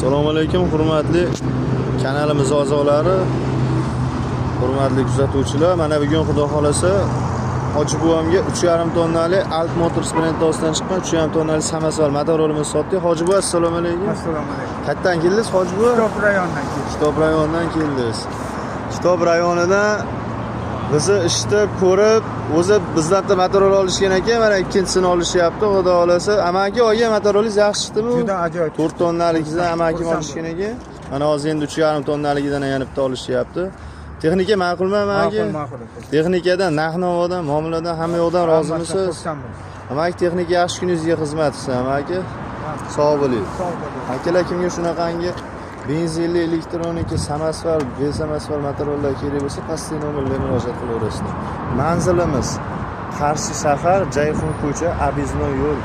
Assalomu alaykum hurmatli kanalimiz a'zolari, hurmatli kuzatuvchilar. Mana bugun xudo xolasa Hoji buvamga 3,5 tonnali Alt Motors brendosidan chiqqan 3,5 tonnali samasval motorolimizni sotdik. Hoji buva, assalomu alaykum. Assalomu alaykum. Qayerdan keldingiz Hoji buva? Kitob rayonidan keldim. Kitob rayonidan keldingiz. Kitob rayonidan bizni ishda ko'rib, o'zi bizdan motorol olishgan ekan, mana ikkinchisini olishyapti. Xudo xolasa, amaki olgan motorolingiz yaxshi chiqdimi? Juda ajoyib. 4 tonnaligidan amakim olishgan ekan. Mana hozir endi 3,5 tonnaligidan yana bitta olishyapti. Texnika ma'qulmi amaki? Ma'qul. Texnikadan, narx-navodan, muomaladan hamma yoqdan rozimisiz? Xursandman. Amaki texnika yaxshi kuningizga xizmat qilsin amaki. Sog' bo'ling. Sog' bo'ling. Akalar kimga shunaqangi benzinli, elektronika, samasval, besamasval motorollar kerak bo'lsa, pastki nomerlarga murojaat qilaverasizlar. Manzilimiz Qarshi shahar, Jayxun ko'cha, Abiznoy yo'l.